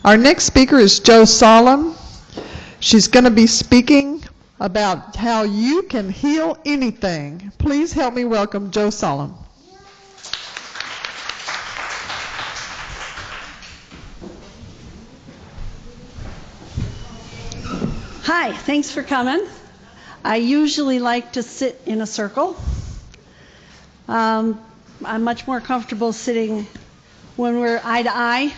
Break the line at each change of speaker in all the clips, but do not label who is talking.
Our next speaker is Solem. She's going to be speaking about how you can heal anything. Please help me welcome Solem.
Hi, thanks for coming. I usually like to sit in a circle. I'm much more comfortable sitting when we're eye to eye.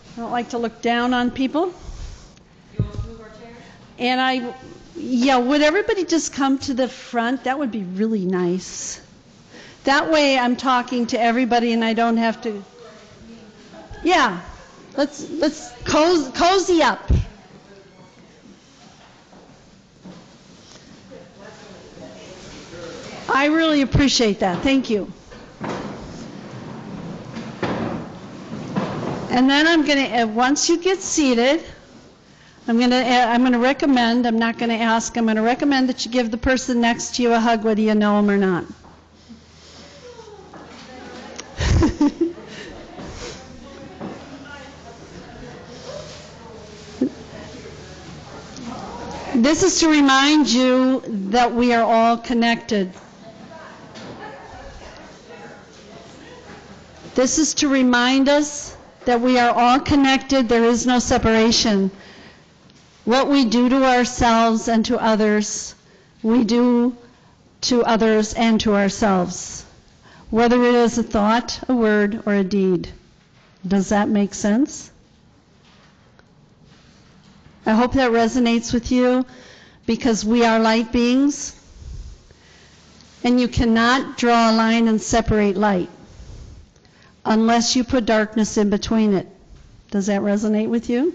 I don't like to look down on people.
You want to move our chairs?
And would everybody just come to the front? That would be really nice. That way I'm talking to everybody and I don't have to. Yeah, let's cozy up. I really appreciate that. Thank you. And then I'm going to, once you get seated, I'm going to recommend, I'm not going to ask, I'm going to recommend that you give the person next to you a hug, whether you know them or not. This is to remind you that we are all connected. This is to remind us that we are all connected. There is no separation. What we do to ourselves and to others, we do to others and to ourselves, whether it is a thought, a word, or a deed. Does that make sense? I hope that resonates with you, because we are light beings, and you cannot draw a line and separate light unless you put darkness in between it. Does that resonate with you?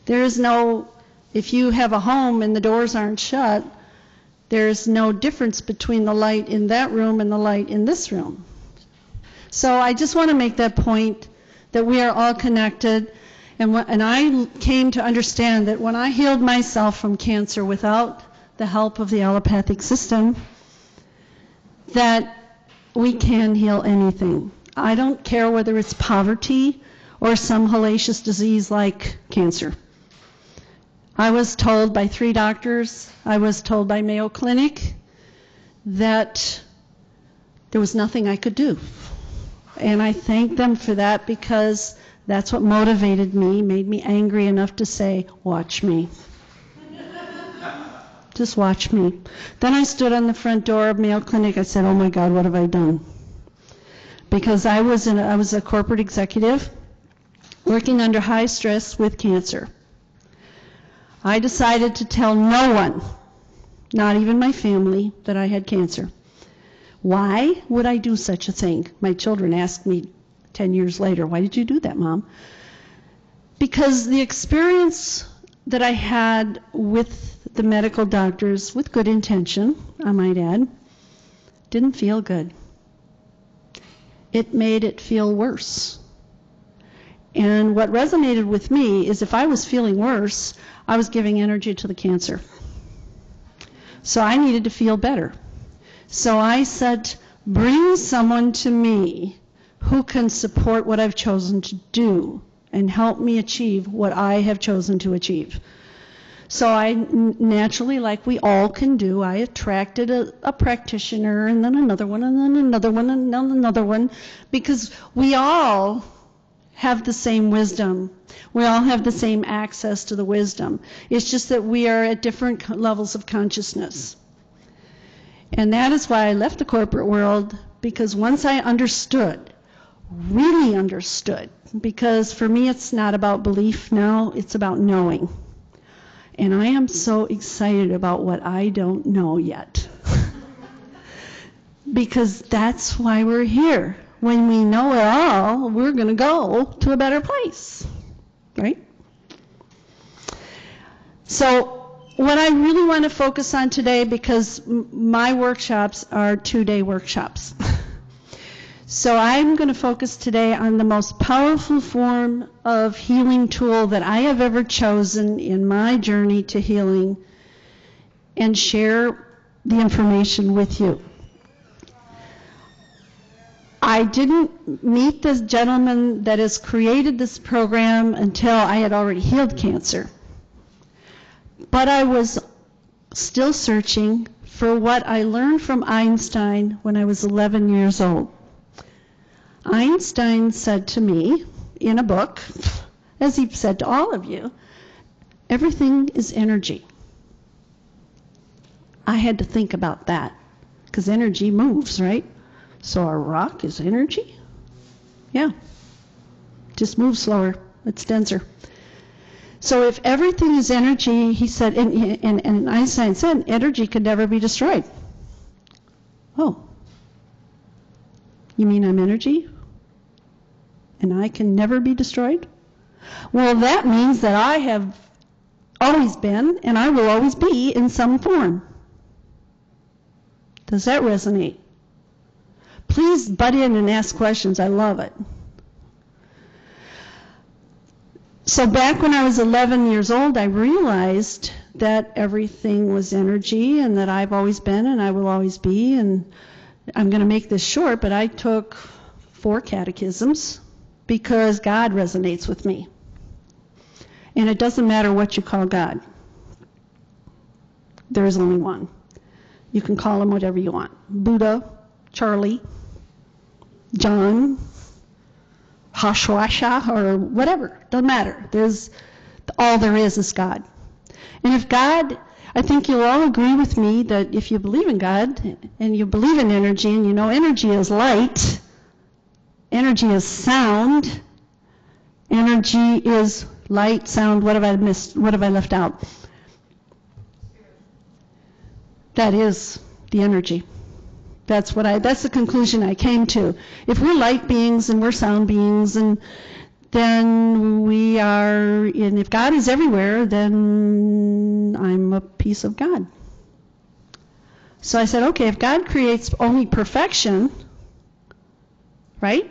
There is no, if you have a home and the doors aren't shut, there's no difference between the light in that room and the light in this room. So I just want to make that point that we are all connected. And I came to understand that when I healed myself from cancer without the help of the allopathic system, that we can heal anything. I don't care whether it's poverty or some hellacious disease like cancer. I was told by 3 doctors, I was told by Mayo Clinic, that there was nothing I could do. And I thank them for that, because that's what motivated me, made me angry enough to say, watch me. Just watch me. Then I stood on the front door of Mayo Clinic. I said, oh my God, what have I done? Because I was a corporate executive working under high stress with cancer. I decided to tell no one, not even my family, that I had cancer. Why would I do such a thing? My children asked me 10 years later, why did you do that, Mom? Because the experience that I had with the medical doctors, with good intention, I might add, didn't feel good. It made it feel worse. And what resonated with me is if I was feeling worse, I was giving energy to the cancer. So I needed to feel better. So I said, bring someone to me who can support what I've chosen to do and help me achieve what I have chosen to achieve. So I naturally, like we all can do, I attracted a practitioner, and then another one, and then another one, and then another one, because we all have the same wisdom. We all have the same access to the wisdom. It's just that we are at different levels of consciousness. And that is why I left the corporate world, because once I understood, really understood, because for me it's not about belief now, it's about knowing. And I am so excited about what I don't know yet. Because that's why we're here. When we know it all, we're going to go to a better place, right? So what I really want to focus on today, because my workshops are 2-day workshops. So I'm going to focus today on the most powerful form of healing tool that I have ever chosen in my journey to healing, and share the information with you. I didn't meet this gentleman that has created this program until I had already healed cancer. But I was still searching for what I learned from Einstein when I was 11 years old. Einstein said to me in a book, as he said to all of you, everything is energy. I had to think about that, because energy moves, right? So a rock is energy? Yeah. Just moves slower. It's denser. So if everything is energy, he said, and Einstein said, energy could never be destroyed. Oh. You mean I'm energy? And I can never be destroyed? Well, that means that I have always been, and I will always be in some form. Does that resonate? Please butt in and ask questions. I love it. So back when I was 11 years old, I realized that everything was energy and that I've always been and I will always be. And I'm going to make this short, but I took 4 catechisms because God resonates with me. And it doesn't matter what you call God. There is only one. You can call him whatever you want. Buddha, Charlie, John, Hashwasha, or whatever. Doesn't matter. All there is God. And if God, I think you'll all agree with me that if you believe in God and you believe in energy and you know energy is light, energy is sound, energy is light, sound, what have I missed? What have I left out? That is the energy. That's the conclusion I came to. If we're light beings and we're sound beings, and then we are, and if God is everywhere, then I'm a piece of God. So I said, okay, if God creates only perfection, right?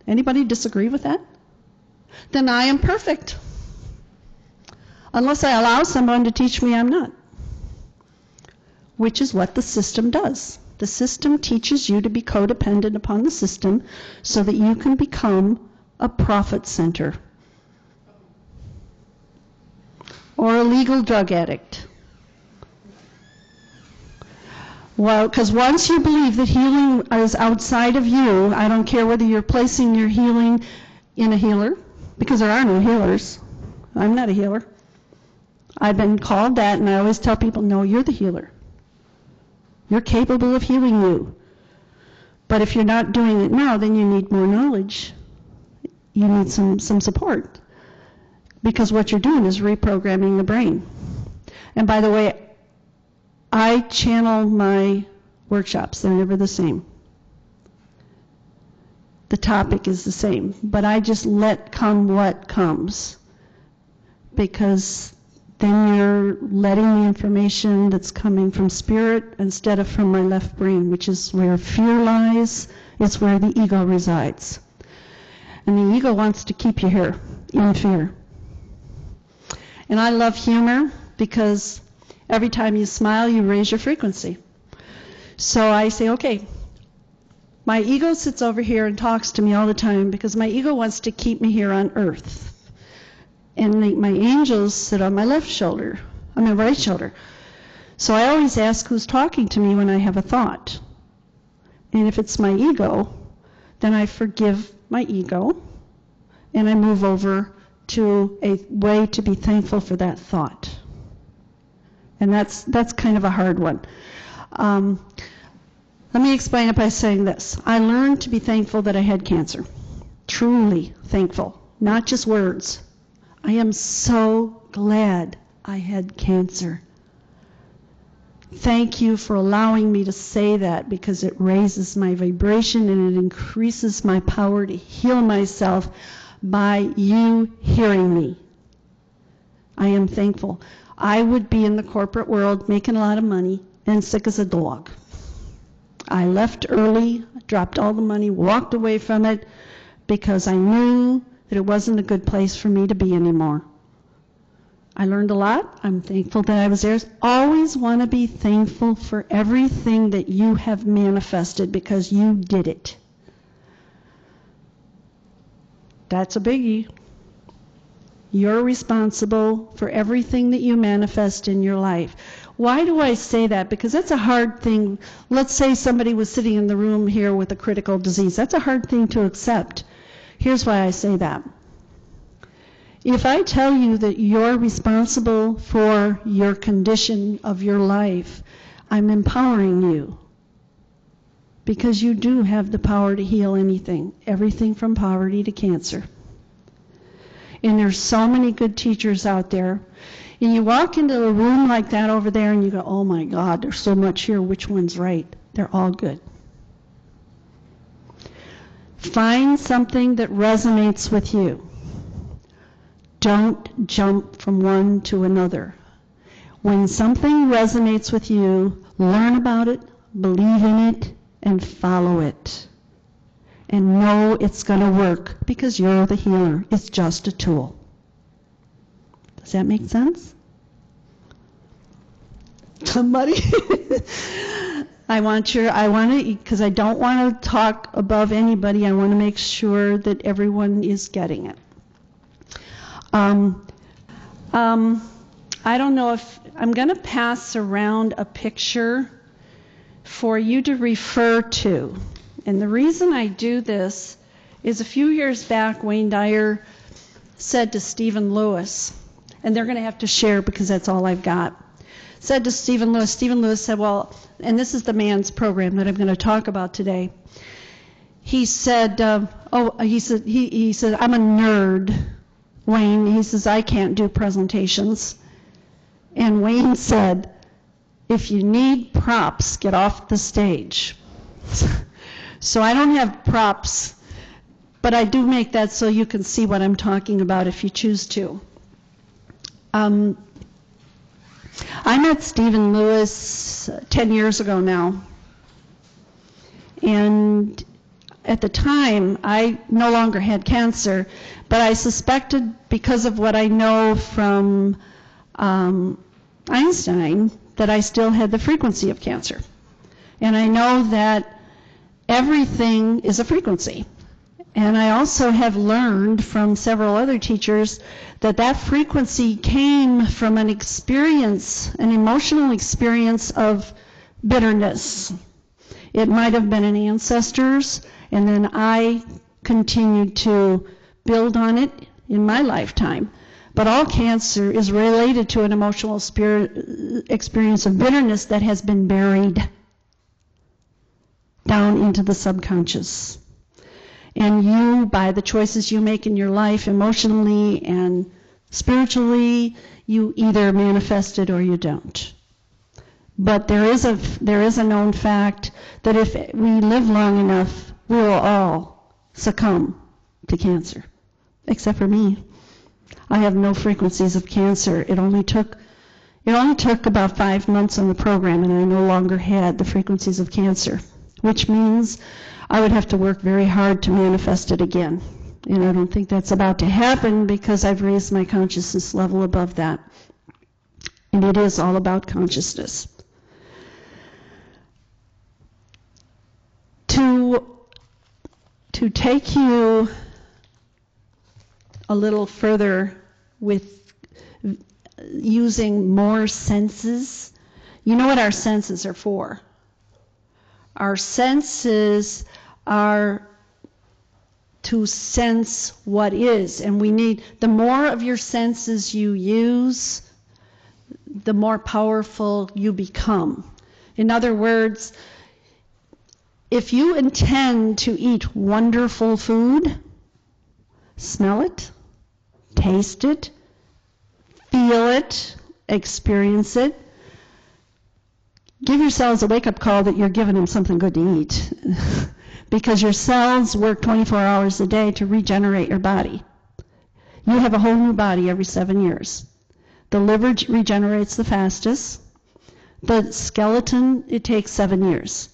Anybody disagree with that? Then I am perfect. Unless I allow someone to teach me I'm not. Which is what the system does. The system teaches you to be codependent upon the system so that you can become a profit center or a legal drug addict. Well, because once you believe that healing is outside of you, I don't care whether you're placing your healing in a healer, because there are no healers. I'm not a healer. I've been called that, and I always tell people, no, you're the healer. You're capable of healing you. But if you're not doing it now, then you need more knowledge. You need some support. Because what you're doing is reprogramming the brain. And by the way, I channel my workshops. They're never the same. The topic is the same. But I just let come what comes. Because then you're letting the information that's coming from spirit instead of from my left brain, which is where fear lies. It's where the ego resides. And the ego wants to keep you here in fear. And I love humor because every time you smile, you raise your frequency. So I say, okay, my ego sits over here and talks to me all the time because my ego wants to keep me here on earth. And my angels sit on my right shoulder. So I always ask who's talking to me when I have a thought. And if it's my ego, then I forgive my ego and I move over to a way to be thankful for that thought. And that's kind of a hard one. Let me explain it by saying this. I learned to be thankful that I had cancer. Truly thankful, not just words. I am so glad I had cancer. Thank you for allowing me to say that because it raises my vibration and it increases my power to heal myself by you hearing me. I am thankful. I would be in the corporate world making a lot of money and sick as a dog. I left early, dropped all the money, walked away from it because I knew that it wasn't a good place for me to be anymore. I learned a lot. I'm thankful that I was there. Always want to be thankful for everything that you have manifested because you did it. That's a biggie. You're responsible for everything that you manifest in your life. Why do I say that? Because that's a hard thing. Let's say somebody was sitting in the room here with a critical disease. That's a hard thing to accept. Here's why I say that. If I tell you that you're responsible for your condition of your life, I'm empowering you. Because you do have the power to heal anything. Everything from poverty to cancer. And there's so many good teachers out there. And you walk into a room like that over there and you go, oh my God, there's so much here. Which one's right? They're all good. Find something that resonates with you. Don't jump from one to another. When something resonates with you, learn about it, believe in it, and follow it. And know it's going to work because you're the healer. It's just a tool. Does that make sense? Somebody? Because I don't want to talk above anybody. I want to make sure that everyone is getting it. I don't know if I'm going to pass around a picture for you to refer to. And the reason I do this is a few years back, Wayne Dyer said to Stephen Lewis, and they're going to have to share because that's all I've got, said to Stephen Lewis said, well, and this is the man's program that I'm going to talk about today. He said, he said, I'm a nerd, Wayne. He says, I can't do presentations. And Wayne said, if you need props, get off the stage. So I don't have props, but I do make that so you can see what I'm talking about if you choose to. I met Stephen Lewis 10 years ago now. And at the time, I no longer had cancer, but I suspected, because of what I know from Einstein, that I still had the frequency of cancer. And I know that everything is a frequency. And I also have learned from several other teachers that that frequency came from an experience, an emotional experience of bitterness. It might have been an ancestor's, and then I continued to build on it in my lifetime. But all cancer is related to an emotional experience of bitterness that has been buried down into the subconscious. And you, by the choices you make in your life, emotionally and spiritually, you either manifest it or you don't. But there is a known fact that if we live long enough, we will all succumb to cancer, except for me. I have no frequencies of cancer. It only took about 5 months on the program, and I no longer had the frequencies of cancer, which means I would have to work very hard to manifest it again. And I don't think that's about to happen because I've raised my consciousness level above that. And it is all about consciousness. To take you a little further with using more senses, you know what our senses are for. Our senses are to sense what is, and we need, the more of your senses you use, the more powerful you become. In other words, if you intend to eat wonderful food, smell it, taste it, feel it, experience it, give your cells a wake-up call that you're giving them something good to eat. Because your cells work 24 hours a day to regenerate your body. You have a whole new body every 7 years. The liver regenerates the fastest. The skeleton, it takes 7 years.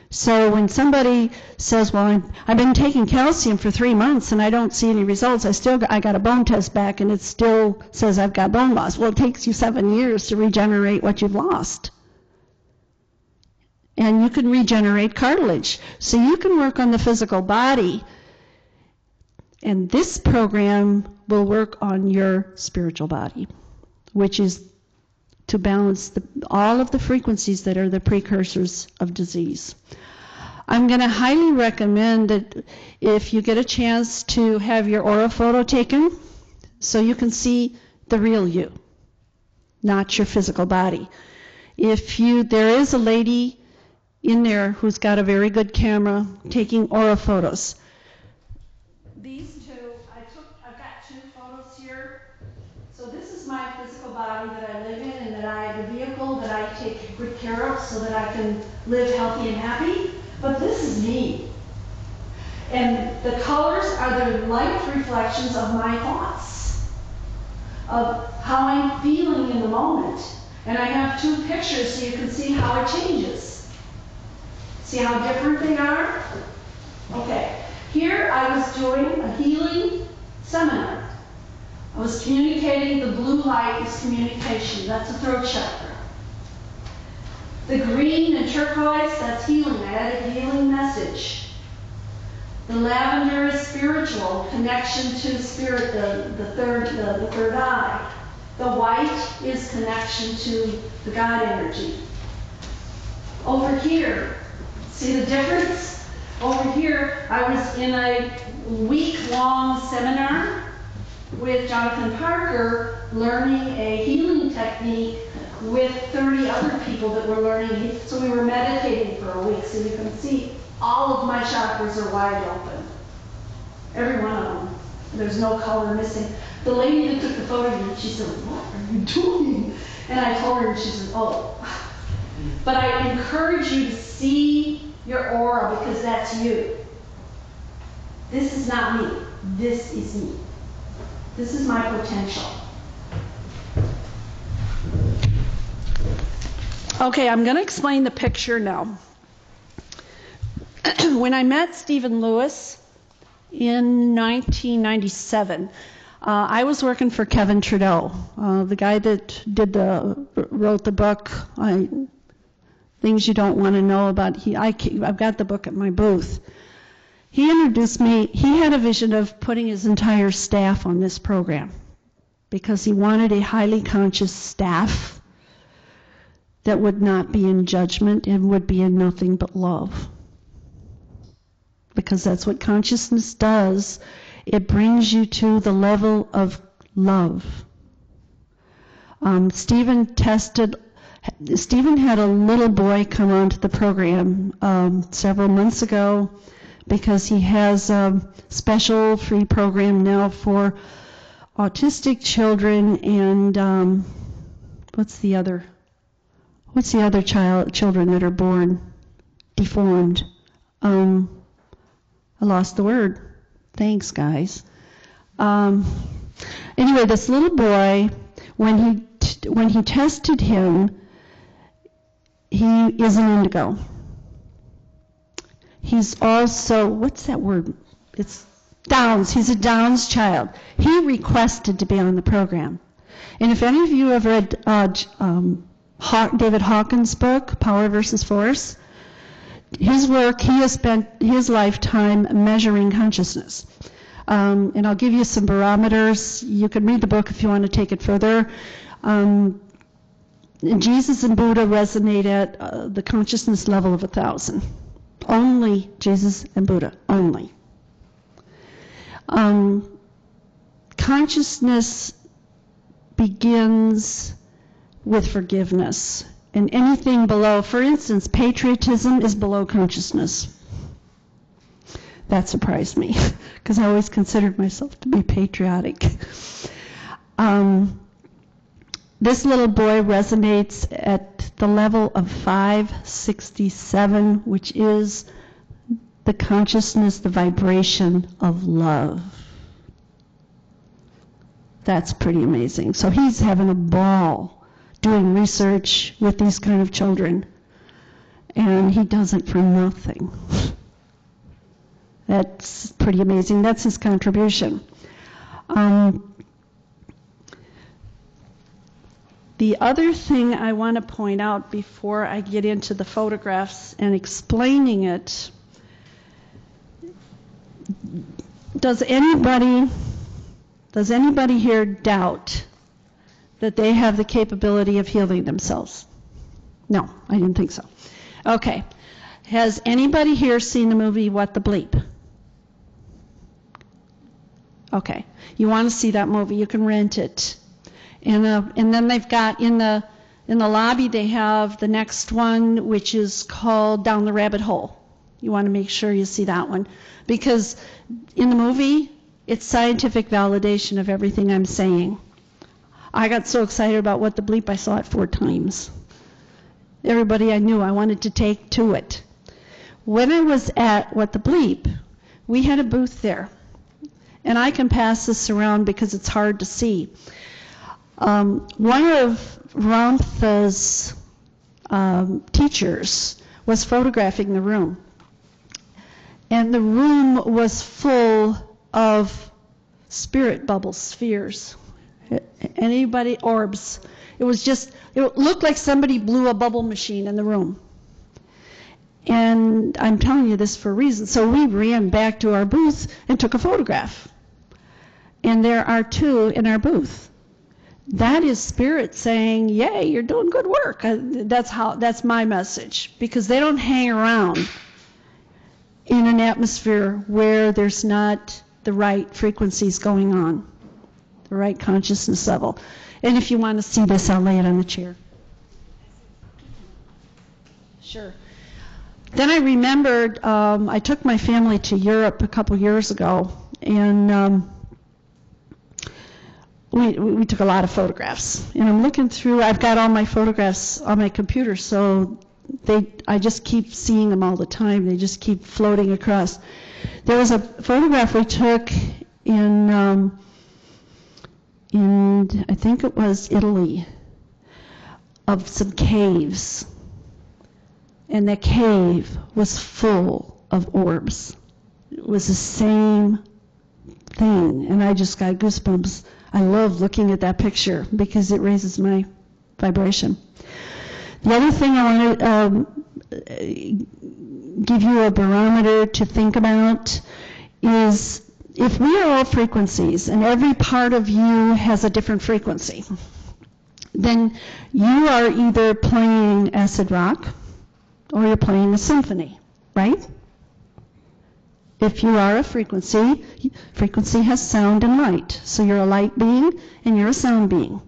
So when somebody says, well, I've been taking calcium for 3 months and I don't see any results, I got a bone test back and it still says I've got bone loss. Well, it takes you 7 years to regenerate what you've lost. And you can regenerate cartilage. So you can work on the physical body And this program will work on your spiritual body, which is to balance all of the frequencies that are the precursors of disease. I'm going to highly recommend that if you get a chance to have your aura photo taken so you can see the real you, not your physical body. There is a lady in there who's got a very good camera taking aura photos. These two, I've got two photos here. So this is my physical body that I live in and that I have a vehicle that I take good care of so that I can live healthy and happy. But this is me. And the colors are the light reflections of my thoughts, of how I'm feeling in the moment. And I have two pictures so you can see how it changes. See how different they are? Okay. Here I was doing a healing seminar. I was communicating. The blue light is communication. That's the throat chakra. The green and turquoise, that's healing. I had a healing message. The lavender is spiritual, connection to spirit, the third eye. The white is connection to the God energy. Over here, see the difference? Over here, I was in a week-long seminar with Jonathan Parker learning a healing technique with 30 other people that were learning. So we were meditating for a week, so you can see all of my chakras are wide open. Every one of them. There's no color missing. The lady that took the photograph, she said, "What are you doing?" And I told her, and she said, "Oh." But I encourage you to see your aura because that's you. This is not me. This is me. This is my potential. Okay, I'm going to explain the picture now. When I met Stephen Lewis in 1997, I was working for Kevin Trudeau, the guy that wrote the book, Things You Don't Want to Know About. I've got the book at my booth. He introduced me. He had a vision of putting his entire staff on this program because he wanted a highly conscious staff that would not be in judgment and would be in nothing but love. Because that's what consciousness does. It brings you to the level of love. Stephen had a little boy come onto the program several months ago because he has a special free program now for autistic children and what's the other children that are born deformed? I lost the word. Thanks, guys. Anyway, this little boy, when he tested him, he is an indigo. He's also, what's that word? It's Downs. He's a Downs child. He requested to be on the program. And if any of you have read David Hawkins' book, Power versus Force, his work, he has spent his lifetime measuring consciousness. And I'll give you some barometers. You can read the book if you want to take it further. Jesus and Buddha resonate at the consciousness level of 1,000. Only Jesus and Buddha, only. Consciousness begins with forgiveness. And anything below, for instance, patriotism is below consciousness. That surprised me, because I always considered myself to be patriotic. This little boy resonates at the level of 567, which is the consciousness, the vibration of love. That's pretty amazing. So he's having a ball doing research with these kind of children. And he does it for nothing. That's pretty amazing. That's his contribution. The other thing I want to point out before I get into the photographs and explaining it, Does anybody here doubt that they have the capability of healing themselves? No, I didn't think so. Okay. Has anybody here seen the movie What the Bleep? Okay. You want to see that movie, you can rent it. And then they've got in the lobby, they have the next one, which is called Down the Rabbit Hole. You want to make sure you see that one. Because in the movie, it's scientific validation of everything I'm saying. I got so excited about What the Bleep, I saw it 4 times. Everybody I knew, I wanted to take to it. When I was at What the Bleep, we had a booth there. And I can pass this around because it's hard to see. One of Ramtha's teachers was photographing the room. And the room was full of spirit bubbles, spheres. Anybody? Orbs. It looked like somebody blew a bubble machine in the room. And I'm telling you this for a reason. So we ran back to our booth and took a photograph. And there are 2 in our booth. That is spirit saying, yay, you're doing good work. That's my message. Because they don't hang around in an atmosphere where there's not the right frequencies going on, the right consciousness level. And if you want to see this, I'll lay it on the chair. Sure. Then I remembered, I took my family to Europe a couple years ago, and we took a lot of photographs. And I'm looking through, I've got all my photographs on my computer, so I just keep seeing them all the time. They just keep floating across. There was a photograph we took in I think it was Italy, of some caves. And the cave was full of orbs. It was the same thing, and I just got goosebumps. I love looking at that picture because it raises my vibration. The other thing I want to give you a barometer to think about is if we are all frequencies and every part of you has a different frequency, then you are either playing acid rock or you're playing a symphony, right? If you are a frequency, frequency has sound and light. So you're a light being and you're a sound being.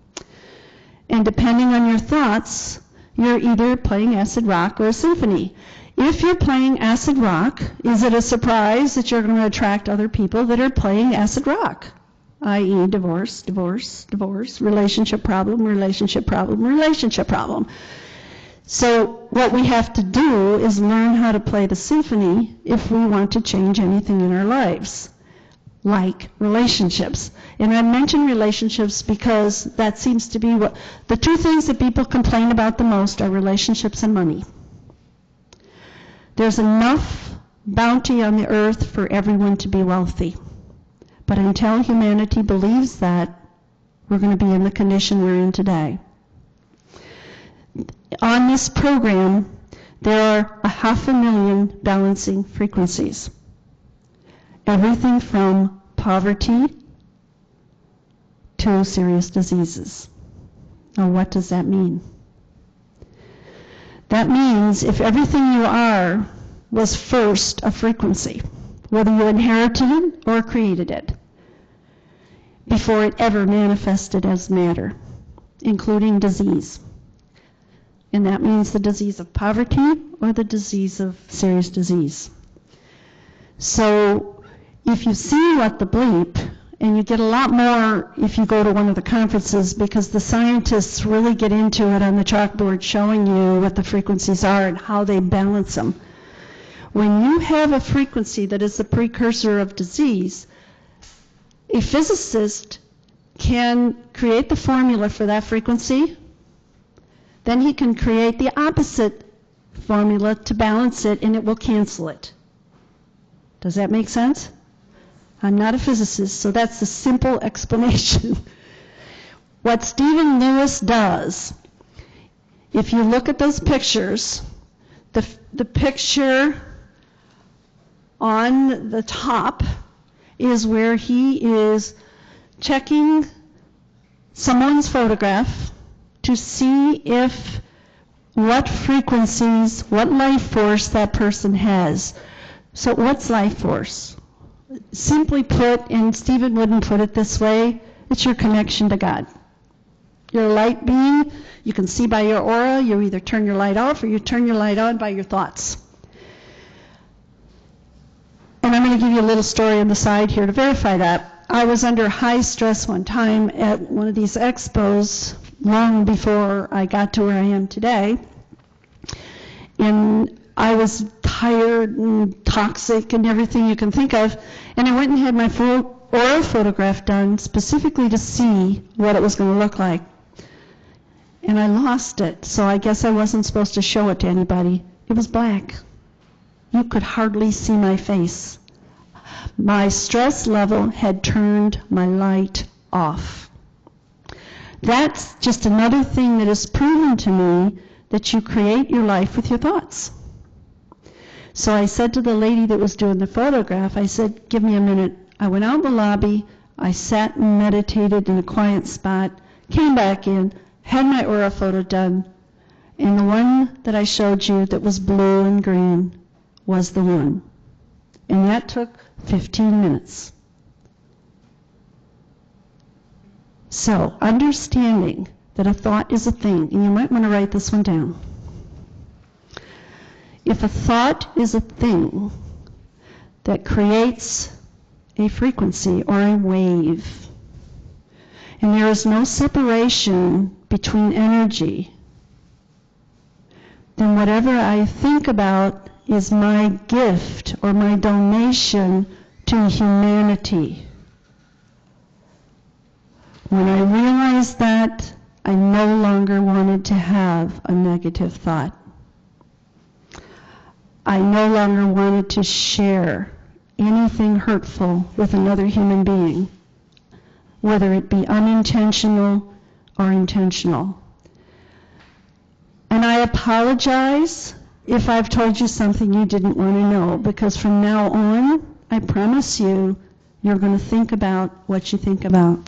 And depending on your thoughts, you're either playing acid rock or a symphony. If you're playing acid rock, is it a surprise that you're going to attract other people that are playing acid rock? I.e. divorce, divorce, divorce, relationship problem, relationship problem, relationship problem. So what we have to do is learn how to play the symphony if we want to change anything in our lives, like relationships. And I mention relationships because that seems to be what the 2 things that people complain about the most are relationships and money. There's enough bounty on the earth for everyone to be wealthy. But until humanity believes that, we're going to be in the condition we're in today. On this program, there are 500,000 balancing frequencies. Everything from poverty to serious diseases. Now, what does that mean? That means if everything you are was first a frequency, whether you inherited it or created it, before it ever manifested as matter, including disease. And that means the disease of poverty or the disease of serious disease. So if you see What the Bleep, and you get a lot more if you go to one of the conferences because the scientists really get into it on the chalkboard showing you what the frequencies are and how they balance them. When you have a frequency that is the precursor of disease, a physicist can create the formula for that frequency. Then he can create the opposite formula to balance it, and it will cancel it. Does that make sense? I'm not a physicist, so that's the simple explanation. What Stephen Lewis does, if you look at those pictures, the picture on the top is where he is checking someone's photograph to see if what frequencies, what life force that person has. So what's life force? Simply put, and Stephen wouldn't put it this way, it's your connection to God. You're a light being. You can see by your aura. You either turn your light off or you turn your light on by your thoughts. And I'm going to give you a little story on the side here to verify that. I was under high stress one time at one of these expos long before I got to where I am today. And I was tired and toxic and everything you can think of. And I went and had my full aura photograph done specifically to see what it was going to look like. And I lost it, so I guess I wasn't supposed to show it to anybody. It was black. You could hardly see my face. My stress level had turned my light off. That's just another thing that has proven to me that you create your life with your thoughts. So I said to the lady that was doing the photograph, I said, give me a minute. I went out in the lobby, I sat and meditated in a quiet spot, came back in, had my aura photo done, and the one that I showed you that was blue and green was the one. And that took 15 minutes. So, understanding that a thought is a thing, and you might want to write this one down. If a thought is a thing that creates a frequency or a wave, and there is no separation between energy, then whatever I think about is my gift or my donation to humanity. When I realized that, I no longer wanted to have a negative thought. I no longer wanted to share anything hurtful with another human being, whether it be unintentional or intentional. And I apologize if I've told you something you didn't want to know, because from now on, I promise you, you're going to think about what you think about.